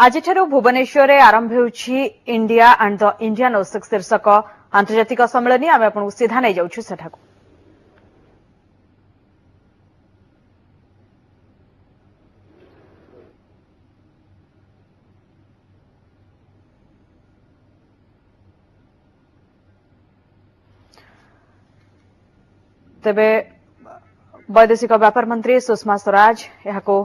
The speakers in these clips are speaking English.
आज भुवनेश्वर में आरंभ होउछि इंडिया एंड द इंडियन ओसेक शीर्षक आंतर्जातिक सम्मेलन आम आपको सीधा नहीं जाऊँ सेठाकु तेबे वैदेशिक व्यापार मंत्री सुषमा स्वराज यहाको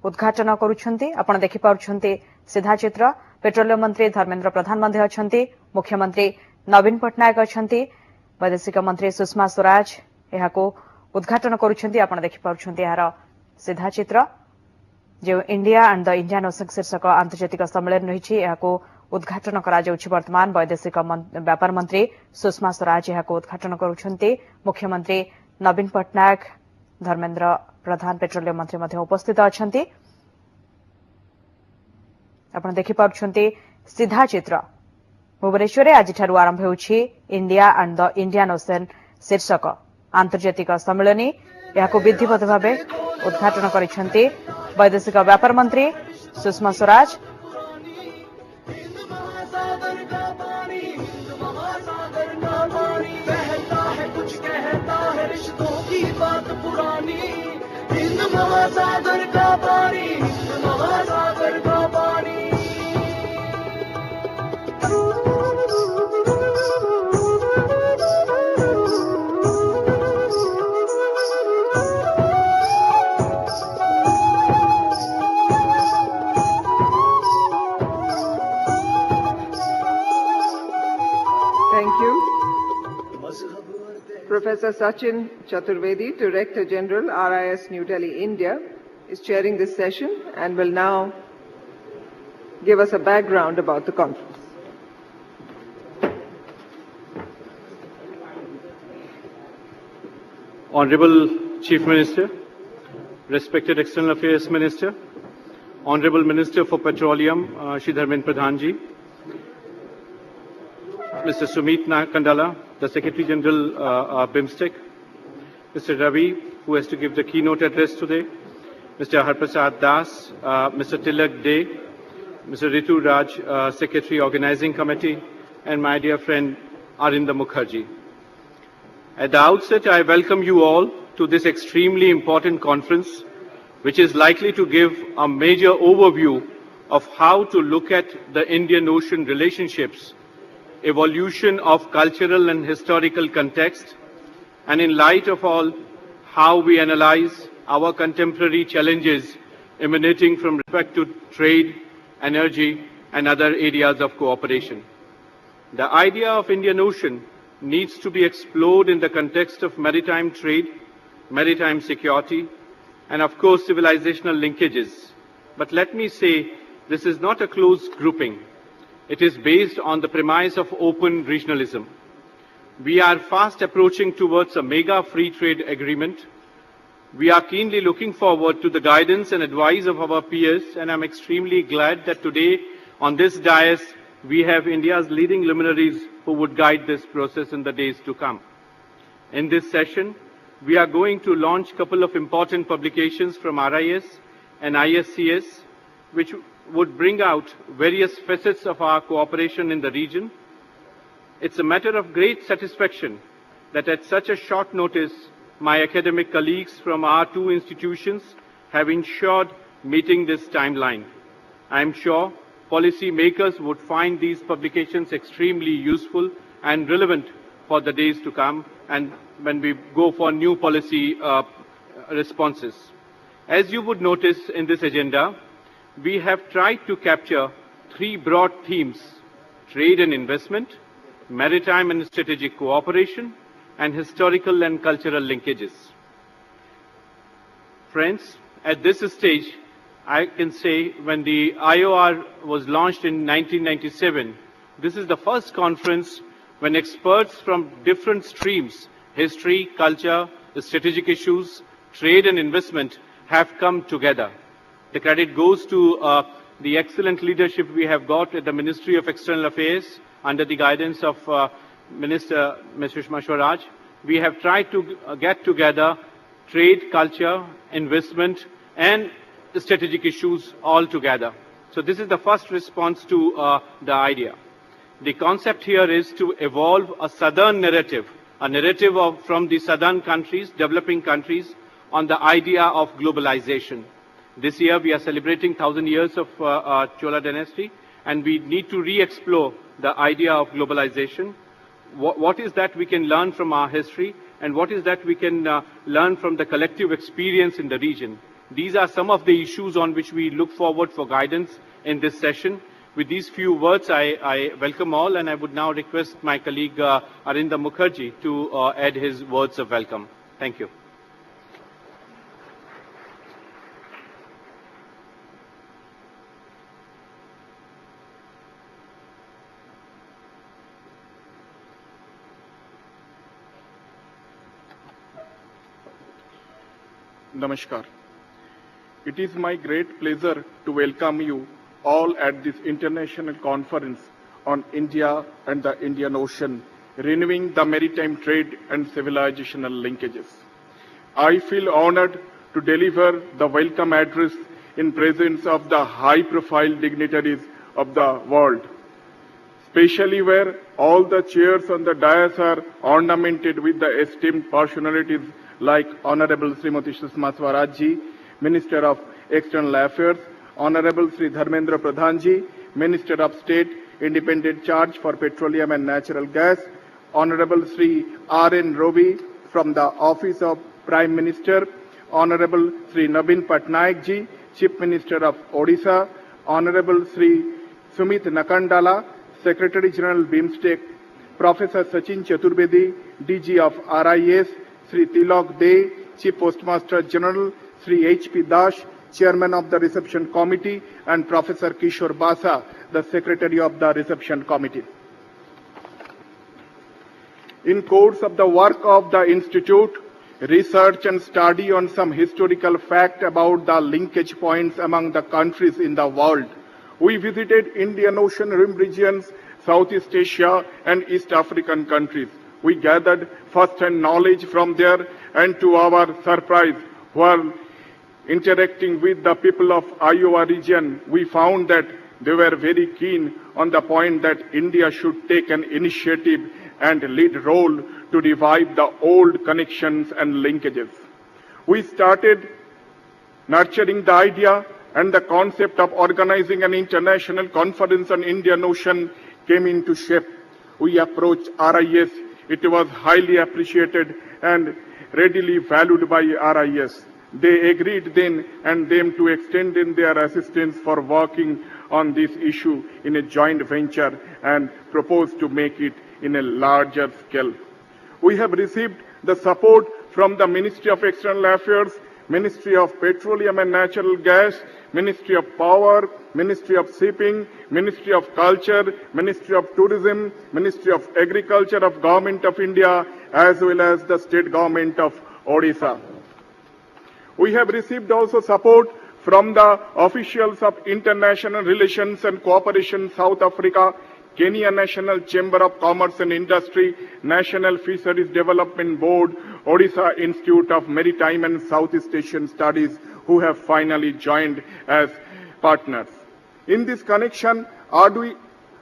उद्घाटन करुछंती आपण देखि पाउछंती सीधा चित्र। पेट्रोलियम मंत्री धर्मेंद्र प्रधान मध्य अछंती, मुख्यमंत्री नवीन पटनायक अछंती, वैदेशिक मंत्री सुषमा स्वराज यहाको उद्घाटन करुछंती आपण देखि पाउछंती यार सीधा चित्र। जो इंडिया एंड द इंडियन ओसेक शीर्षक आंतर्जातिक सम्मेलन रही यहाको उद्घाटन करा जाउछि। वर्तमान वैदेशिक व्यापार मंत्री सुषमा स्वराज यहाको उद्घाटन करुछंती, मुख्यमंत्री नवीन पटनायक धर्मेंद्र प्रधान पेट्रोलियम मंत्री मध्य उपस्थित अछंती। आपण देखि पाउछंती सीधा चित्र। भुवनेश्वर आज आरंभ होउछि India and the Indian Ocean शीर्षक आंतर्जातिक सम्मेलन यहाको विधिवत भावे उद्घाटन करिसेंती वैदेशिक व्यापार मंत्री Sushma Swaraj. Thank you. Professor Sachin Chaturvedi, Director General, RIS New Delhi, India, is chairing this session and will now give us a background about the conference. Honorable Chief Minister, respected External Affairs Minister, Honorable Minister for Petroleum, Shri Dharmendra Pradhan Ji, Mr. Sumit Kandala, the Secretary General BIMSTEC, Mr. Ravi, who has to give the keynote address today, Mr. Harprasad Das, Mr. Tilak Dey, Mr. Ritu Raj, Secretary Organizing Committee, and my dear friend Arinda Mukherjee. At the outset, I welcome you all to this extremely important conference, which is likely to give a major overview of how to look at the Indian Ocean relationships, evolution of cultural and historical context, and in light of all, how we analyze our contemporary challenges emanating from respect to trade, energy, and other areas of cooperation. The idea of Indian Ocean needs to be explored in the context of maritime trade, maritime security, and of course civilizational linkages. But let me say, this is not a closed grouping. It is based on the premise of open regionalism. We are fast approaching towards a mega free trade agreement. We are keenly looking forward to the guidance and advice of our peers, and I'm extremely glad that today on this dais we have India's leading luminaries who would guide this process in the days to come. In this session, we are going to launch a couple of important publications from RIS and ISCS, which would bring out various facets of our cooperation in the region. It's a matter of great satisfaction that at such a short notice, my academic colleagues from our two institutions have ensured meeting this timeline. I am sure policy makers would find these publications extremely useful and relevant for the days to come and when we go for new policy responses. As you would notice in this agenda, we have tried to capture three broad themes: trade and investment, maritime and strategic cooperation, and historical and cultural linkages. Friends, at this stage, I can say when the IOR was launched in 1997, this is the first conference when experts from different streams, history, culture, strategic issues, trade and investment have come together. The credit goes to the excellent leadership we have got at the Ministry of External Affairs under the guidance of Minister Sushma Swaraj. We have tried to get together trade, culture, investment, and strategic issues all together. So this is the first response to the idea. The concept here is to evolve a southern narrative, a narrative from the southern countries, developing countries, on the idea of globalization. This year we are celebrating 1,000 years of Chola dynasty, and we need to re-explore the idea of globalization. What is that we can learn from our history, and what is that we can learn from the collective experience in the region? These are some of the issues on which we look forward for guidance in this session. With these few words, I welcome all, and I would now request my colleague Arinda Mukherjee to add his words of welcome. Thank you. Namaskar. It is my great pleasure to welcome you all at this international conference on India and the Indian Ocean, renewing the maritime trade and civilizational linkages. I feel honored to deliver the welcome address in presence of the high-profile dignitaries of the world, especially where all the chairs on the dais are ornamented with the esteemed personalities like Honorable Srimati Sushma Swaraj Ji, Minister of External Affairs, Honorable Sri Dharmendra Pradhan Ji, Minister of State, Independent Charge for Petroleum and Natural Gas, Honorable Sri R.N. Rovi from the Office of Prime Minister, Honorable Sri Nabin Patnaik Ji, Chief Minister of Odisha, Honorable Sri Sumit Nakandala, Secretary General BIMSTEC, Professor Sachin Chaturvedi, DG of RIS, Sri Tilak De, Chief Postmaster General, Sri H.P. Dash, Chairman of the Reception Committee, and Professor Kishore Basa, the Secretary of the Reception Committee. In course of the work of the Institute, research and study on some historical fact about the linkage points among the countries in the world, we visited Indian Ocean rim regions, Southeast Asia, and East African countries. We gathered first-hand knowledge from there, and to our surprise, while interacting with the people of Iowa region, we found that they were very keen on the point that India should take an initiative and lead role to revive the old connections and linkages. We started nurturing the idea, and the concept of organizing an international conference on Indian Ocean came into shape. We approached RIS. It was highly appreciated and readily valued by RIS. They agreed then and them to extend in their assistance for working on this issue in a joint venture and proposed to make it in a larger scale. We have received the support from the Ministry of External Affairs, Ministry of Petroleum and Natural Gas, Ministry of Power, Ministry of Shipping, Ministry of Culture, Ministry of Tourism, Ministry of Agriculture of Government of India, as well as the State Government of Odisha. We have received also support from the officials of International Relations and Cooperation South Africa, Kenya National Chamber of Commerce and Industry, National Fisheries Development Board, Odisha Institute of Maritime and Southeast Asian Studies, who have finally joined as partners. In this connection, I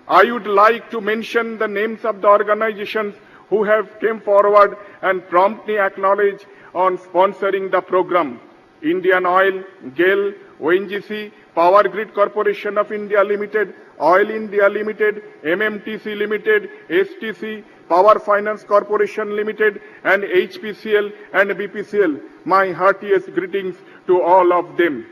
would like to mention the names of the organizations who have come forward and promptly acknowledged on sponsoring the program: Indian Oil, GAIL, ONGC, Power Grid Corporation of India Limited, Oil India Limited, MMTC Limited, STC, Power Finance Corporation Limited, and HPCL and BPCL. My heartiest greetings to all of them.